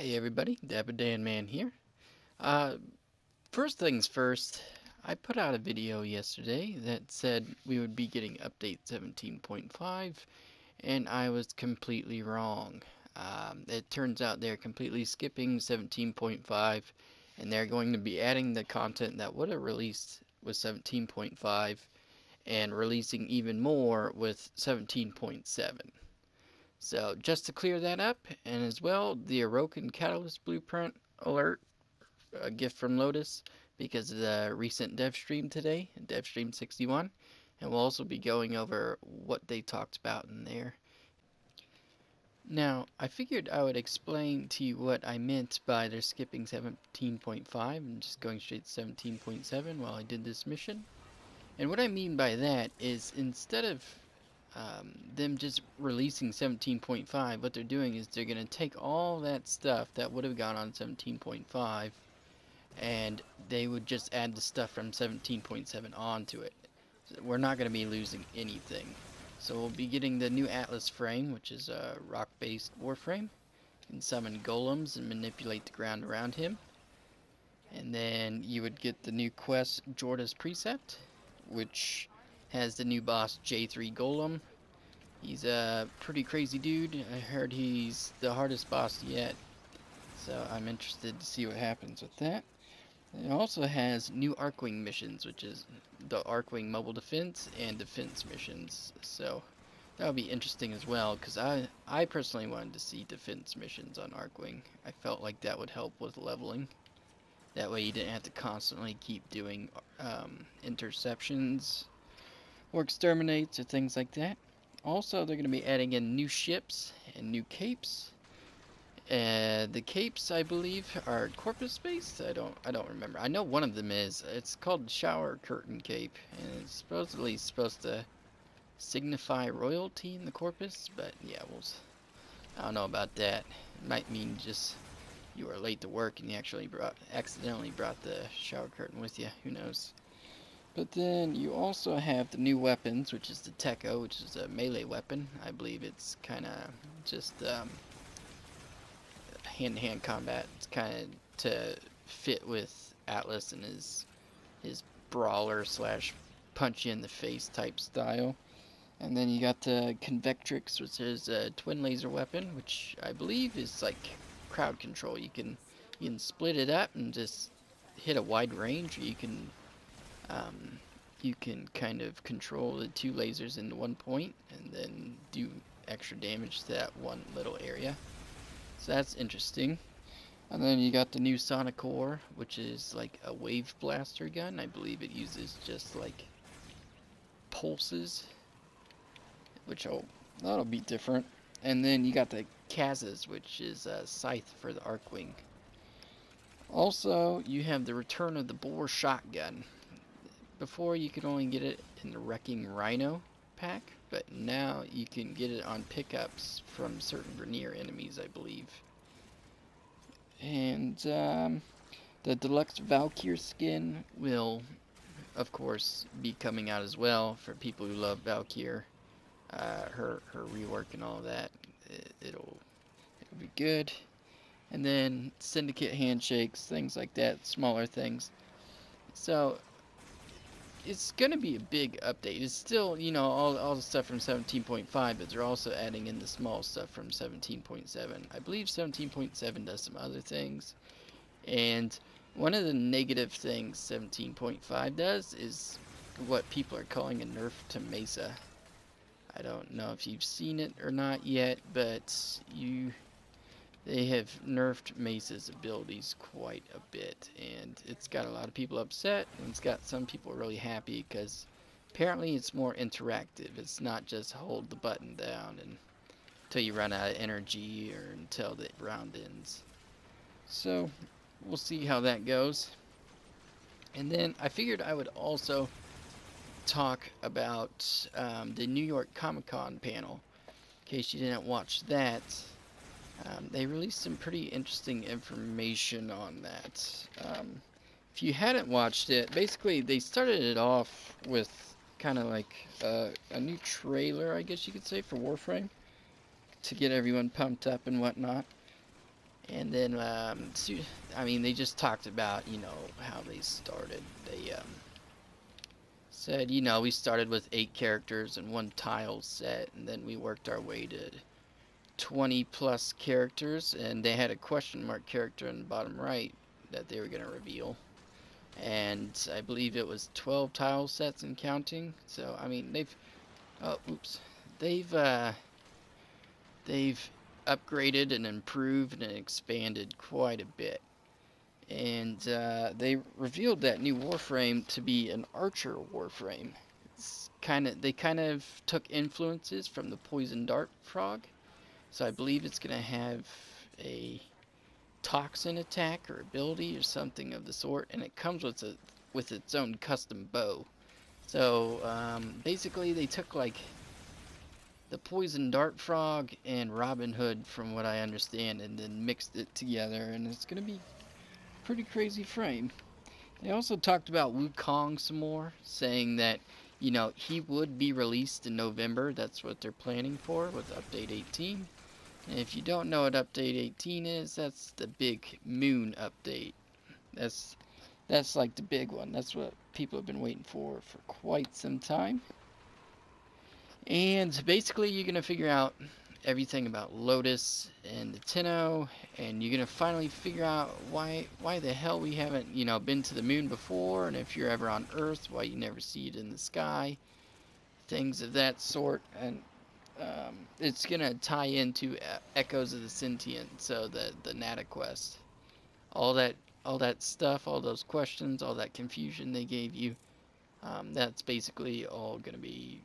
Hey everybody, Dapper Dan Man here. Uh, First things first, I put out a video yesterday that said we would be getting update 17.5, and I was completely wrong. It turns out they're completely skipping 17.5, and they're going to be adding the content that would have released with 17.5, and releasing even more with 17.7. So just to clear that up, and as well, the Orokin Catalyst Blueprint alert, a gift from Lotus, because of the recent Devstream today, Devstream 61, and we'll also be going over what they talked about in there. Now, I figured I would explain to you what I meant by they're skipping 17.5 and just going straight to 17.7 while I did this mission. And what I mean by that is instead of them just releasing 17.5, what they're doing is they're going to take all that stuff that would have gone on 17.5 and they would just add the stuff from 17.7 onto it. So we're not going to be losing anything. So we'll be getting the new Atlas frame, which is a rock-based Warframe. You can summon golems and manipulate the ground around him. And then you would get the new quest Jorda's Precept, which has the new boss J3 Golem. He's a pretty crazy dude. I heard he's the hardest boss yet, so I'm interested to see what happens with that. It also has new Arcwing missions, which is the Arcwing mobile defense and defense missions. So that'll be interesting as well, because I personally wanted to see defense missions on Arcwing. I felt like that would help with leveling. That way you didn't have to constantly keep doing interceptions or exterminates or things like that. Also, they're going to be adding in new ships and new capes. The capes, I believe, are corpus based. I don't remember. I know one of them is. It's called Shower Curtain Cape, and it's supposedly supposed to signify royalty in the corpus. But yeah, I don't know about that. It might mean just you were late to work and you actually accidentally brought the shower curtain with you. Who knows? But then you also have the new weapons, which is the Tekko, which is a melee weapon. I believe it's kind of just hand-to-hand combat. It's kind of to fit with Atlas and his brawler slash punch you in the face type style. And then you got the Convectrix, which is a twin laser weapon, which I believe is like crowd control. You can split it up and just hit a wide range, or you can kind of control the two lasers into one point and then do extra damage to that one little area. So that's interesting. And then you got the new Sonic Core, which is like a wave blaster gun. I believe it uses just like pulses, which that'll be different. And then you got the Kazas, which is a scythe for the Arcwing. Also, you have the return of the Boar shotgun. Before you could only get it in the Wrecking Rhino pack, but now you can get it on pickups from certain Vernier enemies, I believe. And the deluxe Valkyr skin will, of course, be coming out as well for people who love Valkyr. Her rework and all that, it'll be good. And then Syndicate handshakes, things like that, smaller things. So it's gonna be a big update. It's still, all the stuff from 17.5, but they're also adding in the small stuff from 17.7. I believe 17.7 does some other things. And one of the negative things 17.5 does is what people are calling a nerf to Mesa. I don't know if you've seen it or not yet, but they have nerfed Mesa's abilities quite a bit, and it's got a lot of people upset, and it's got some people really happy because apparently it's more interactive. It's not just hold the button down until you run out of energy or until the round ends. So we'll see how that goes. And then I figured I would also talk about the New York Comic-Con panel. In case you didn't watch that, they released some pretty interesting information on that. If you hadn't watched it, basically they started it off with kind of like a new trailer, I guess you could say, for Warframe to get everyone pumped up and whatnot. And then, I mean, they just talked about, how they started. They said, we started with 8 characters and 1 tile set, and then we worked our way to 20 plus characters, and they had a question mark character in the bottom right that they were going to reveal. And I believe it was 12 tile sets and counting. So, I mean, they've, they've upgraded and improved and expanded quite a bit. And they revealed that new Warframe to be an archer Warframe. They kind of took influences from the poison dart frog. So I believe it's going to have a toxin attack or ability or something of the sort, and it comes with its own custom bow. So basically, they took like the poison dart frog and Robin Hood, from what I understand, and then mixed it together, and it's going to be pretty crazy frame. They also talked about Wukong some more, saying that, he would be released in November. That's what they're planning for with Update 18. And if you don't know what Update 18 is, that's the big moon update. That's like the big one. That's what people have been waiting for quite some time. And basically, you're going to figure out everything about Lotus and the Tenno, and you're gonna finally figure out why the hell we haven't, been to the moon before, and if you're ever on Earth, why you never see it in the sky, things of that sort. And it's gonna tie into Echoes of the Sentient, so the Nata quest, all that stuff, all those questions, all that confusion they gave you. That's basically all gonna be,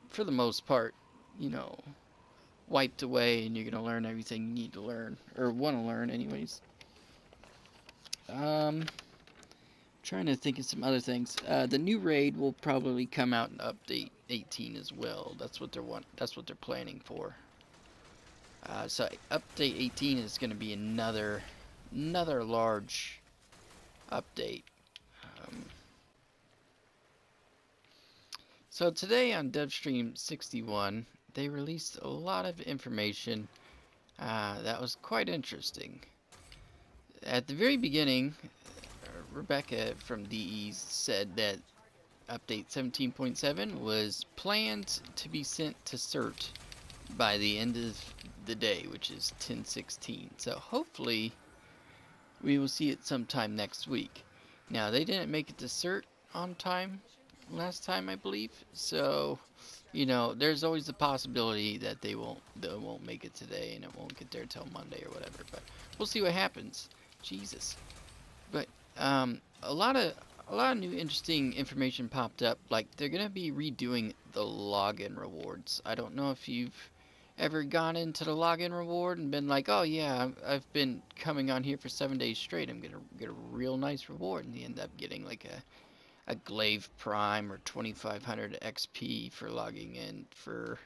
for the most part, wiped away, and you're gonna learn everything you need to learn, or want to learn anyways. Trying to think of some other things. The new raid will probably come out in update 18 as well. That's what they're planning for. So update 18 is going to be another large update. So today on Devstream 61, they released a lot of information that was quite interesting. At the very beginning, Rebecca from DE said that update 17.7 was planned to be sent to CERT by the end of the day, which is 10/16. So hopefully we will see it sometime next week. Now, they didn't make it to CERT on time last time, I believe. So, there's always the possibility that they won't make it today, and it won't get there till Monday or whatever. But we'll see what happens. Jesus. But a lot of new interesting information popped up. Like, they're gonna be redoing the login rewards. I don't know if you've ever gone into the login reward and been like, oh yeah, I've been coming on here for 7 days straight, I'm gonna get a real nice reward, and you end up getting like a glaive prime or 2500 XP for logging in for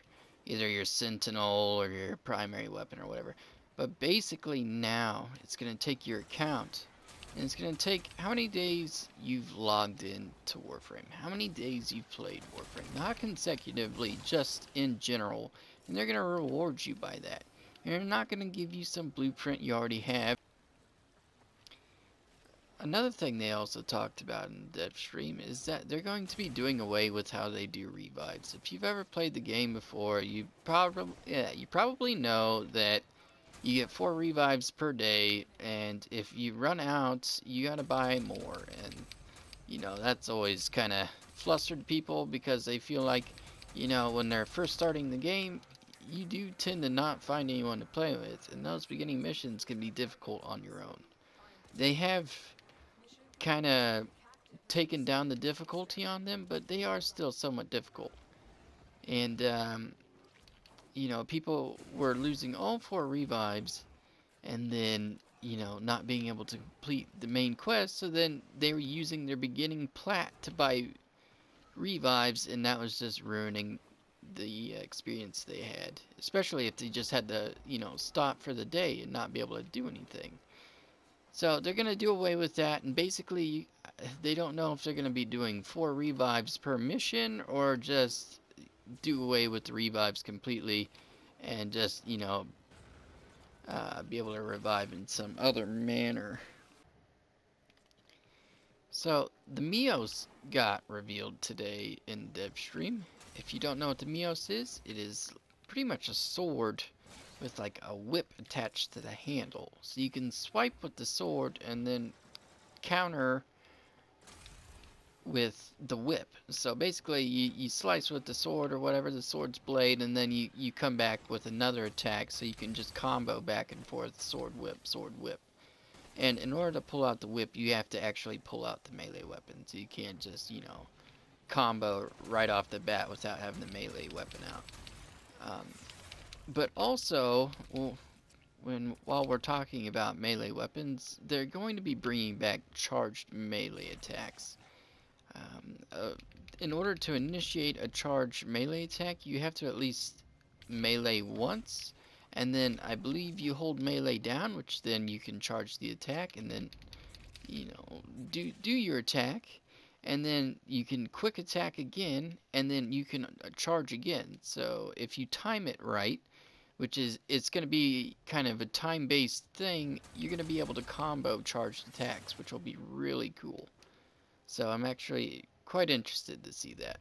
either your sentinel or your primary weapon or whatever. But basically now it's going to take your account, and it's going to take how many days you've logged in to Warframe, how many days you've played Warframe, not consecutively, just in general, and they're going to reward you by that. And they're not going to give you some blueprint you already have. Another thing they also talked about in Devstream is that they're going to be doing away with how they do revives. If you've ever played the game before, you probably know that you get 4 revives per day, and if you run out, you gotta buy more. And that's always kind of flustered people, because they feel like, when they're first starting the game, you do tend to not find anyone to play with, and those beginning missions can be difficult on your own. They have kind of taken down the difficulty on them, but they are still somewhat difficult. And people were losing all 4 revives, and then not being able to complete the main quest, so then they were using their beginning plat to buy revives, and that was just ruining the experience they had, especially if they just had to stop for the day and not be able to do anything. So they're going to do away with that, and basically they don't know if they're going to be doing 4 revives per mission, or just do away with the revives completely and just, be able to revive in some other manner. So the Mios got revealed today in Devstream. If you don't know what the Mios is, it is pretty much a sword with like a whip attached to the handle. So you can swipe with the sword and then counter with the whip. So basically you slice with the sword or whatever, the sword's blade, and then you come back with another attack, so you can just combo back and forth, sword whip, sword whip. And in order to pull out the whip, you have to actually pull out the melee weapon. So you can't just, combo right off the bat without having the melee weapon out. But also, well, while we're talking about melee weapons, they're going to be bringing back charged melee attacks. In order to initiate a charged melee attack, you have to at least melee once, and then I believe you hold melee down, which then you can charge the attack, and then do your attack, and then you can quick attack again, and then you can charge again. So if you time it right, which is, it's going to be kind of a time-based thing, you're going to be able to combo charged attacks, which will be really cool. So I'm actually quite interested to see that.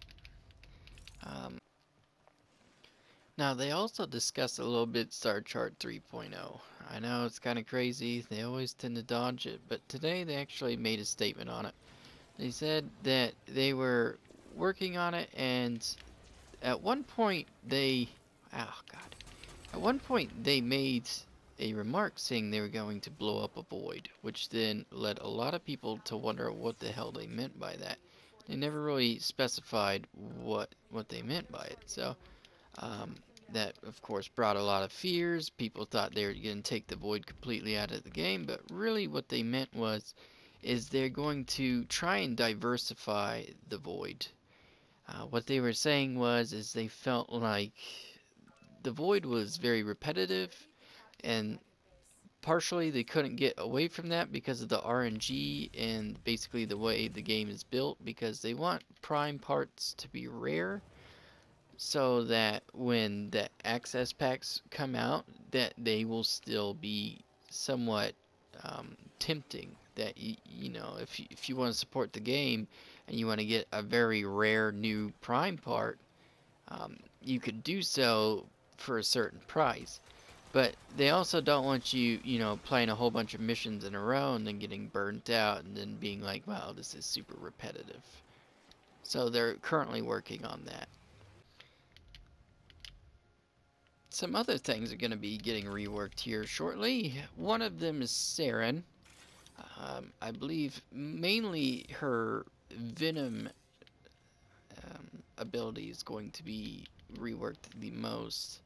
Now they also discussed a little bit Star Chart 3.0. I know it's kind of crazy, they always tend to dodge it, but today they actually made a statement on it. They said that they were working on it, and at one point they, at one point they made a remark saying they were going to blow up a void, which then led a lot of people to wonder what the hell they meant by that. They never really specified what they meant by it, so that of course brought a lot of fears. People thought they were going to take the void completely out of the game, but really what they meant is they're going to try and diversify the void. What they were saying is they felt like the void was very repetitive, and partially they couldn't get away from that because of the RNG and basically the way the game is built, because they want prime parts to be rare so that when the access packs come out, that they will still be somewhat tempting. That if you want to support the game and you want to get a very rare new prime part, you could do so for a certain price. But they also don't want you, playing a whole bunch of missions in a row and then getting burnt out and then being like, wow, this is super repetitive. So they're currently working on that. Some other things are going to be getting reworked here shortly. One of them is Saren. I believe mainly her Venom ability is going to be reworked the most.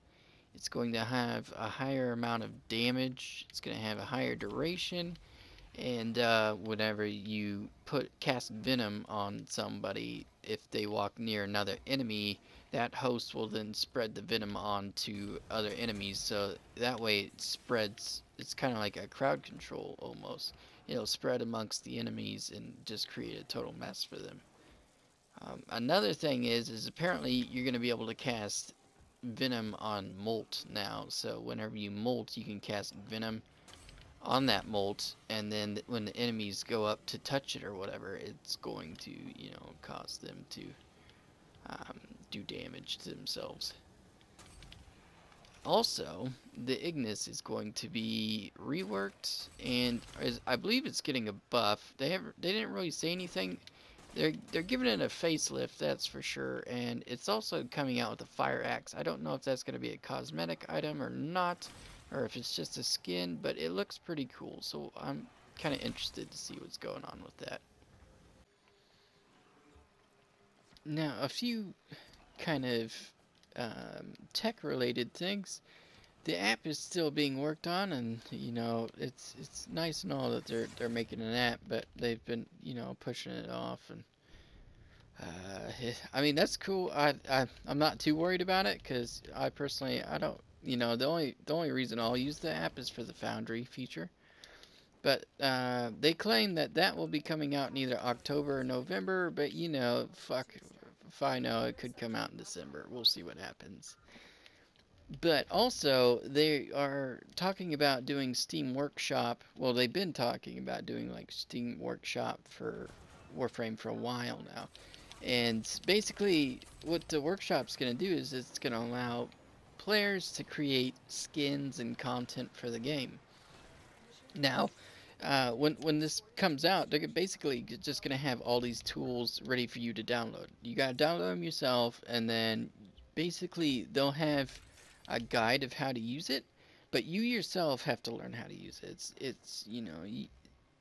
It's going to have a higher amount of damage, it's going to have a higher duration, and whenever you cast Venom on somebody, if they walk near another enemy, that host will then spread the Venom on to other enemies, so that way it spreads. It's kind of like a crowd control almost. It'll spread amongst the enemies and just create a total mess for them. Another thing is apparently you're going to be able to cast Venom on Molt now, so whenever you molt, you can cast Venom on that molt, and then when the enemies go up to touch it or whatever, it's going to, cause them to do damage to themselves. Also, the Ignis is going to be reworked, and I believe it's getting a buff. They didn't really say anything. They're giving it a facelift, that's for sure, and it's also coming out with a fire axe. I don't know if that's going to be a cosmetic item or not, or if it's just a skin, but it looks pretty cool, so I'm kind of interested to see what's going on with that. Now, a few kind of tech-related things. The app is still being worked on, and it's nice and all that they're making an app, but they've been pushing it off, and I mean that's cool. I'm not too worried about it because I personally I don't the only reason I'll use the app is for the Foundry feature, but they claim that will be coming out in either October or November, but fuck if I know, it could come out in December. We'll see what happens. But also, they are talking about doing Steam Workshop. Well, they've been talking about doing like Steam Workshop for Warframe for a while now. And basically, what the workshop's going to do is it's going to allow players to create skins and content for the game. Now, when this comes out, they're basically just going to have all these tools ready for you to download. You got to download them yourself, and then basically they'll have a guide of how to use it, but you yourself have to learn how to use it. It's you know,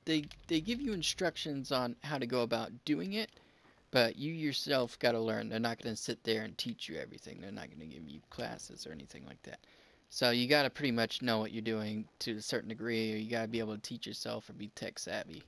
they give you instructions on how to go about doing it, but you yourself got to learn. They're not going to sit there and teach you everything. They're not going to give you classes or anything like that. So you got to pretty much know what you're doing to a certain degree, or you got to be able to teach yourself or be tech savvy.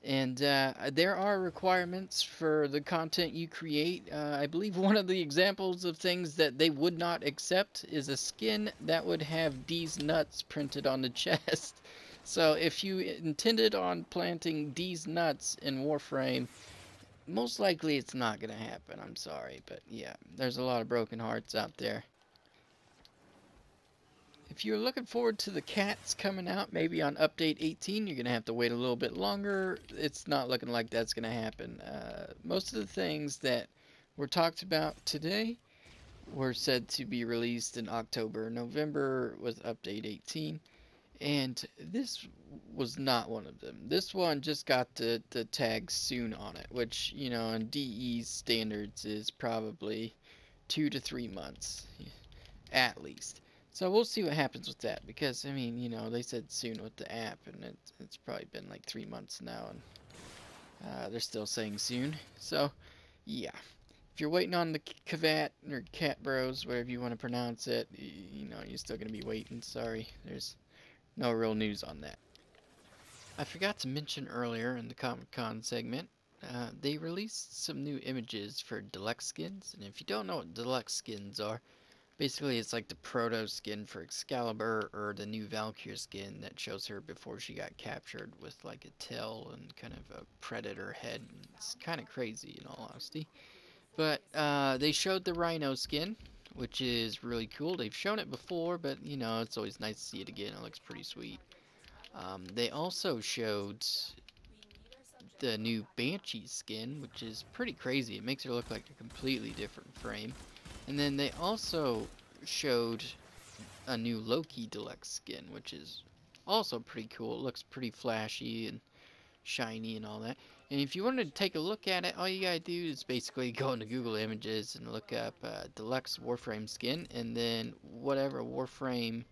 And there are requirements for the content you create. I believe one of the examples of things that they would not accept is a skin that would have D's nuts printed on the chest. So if you intended on planting D's nuts in Warframe, most likely it's not going to happen. I'm sorry, but yeah, there's a lot of broken hearts out there. If you're looking forward to the cats coming out, maybe on update 18, you're going to have to wait a little bit longer. It's not looking like that's going to happen. Most of the things that were talked about today were said to be released in October. November was update 18, and this was not one of them. This one just got the tag soon on it, which, you know, in DE standards is probably 2 to 3 months at least. So we'll see what happens with that, because I mean, you know, they said soon with the app, and it's probably been like 3 months now, and they're still saying soon. So yeah, if you're waiting on the Cavat or Cat Bros, whatever you want to pronounce it, you know, you're still gonna be waiting. Sorry, there's no real news on that. I forgot to mention earlier in the Comic Con segment, they released some new images for deluxe skins, and if you don't know what deluxe skins are, basically, it's like the proto skin for Excalibur, or the new Valkyrie skin that shows her before she got captured with like a tail and kind of a predator head. It's kind of crazy in all honesty. But they showed the Rhino skin, which is really cool. They've shown it before, but you know, it's always nice to see it again. It looks pretty sweet. They also showed the new Banshee skin, which is pretty crazy. It makes her look like a completely different frame. And then they also showed a new Loki deluxe skin, which is also pretty cool. It looks pretty flashy and shiny and all that. And if you wanted to take a look at it, all you gotta do is basically go into Google Images and look up deluxe Warframe skin, and then whatever Warframe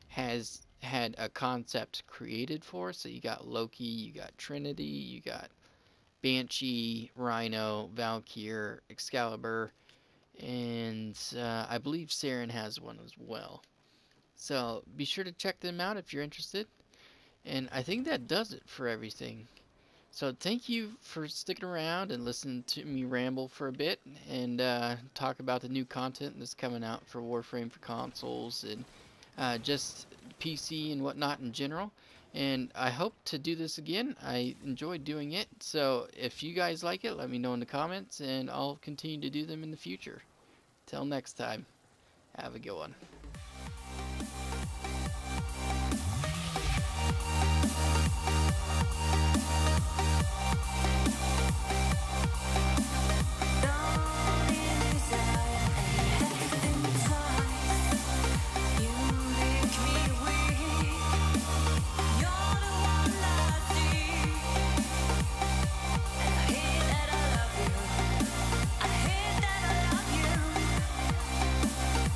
has had a concept created for. So you got Loki, you got Trinity, you got Banshee, Rhino, Valkyr, Excalibur, and I believe Saren has one as well. So be sure to check them out if you're interested. And I think that does it for everything. So thank you for sticking around and listening to me ramble for a bit, and talk about the new content that's coming out for Warframe for consoles, and just PC and whatnot in general. And I hope to do this again. I enjoyed doing it. So if you guys like it, let me know in the comments, and I'll continue to do them in the future. Till next time, have a good one.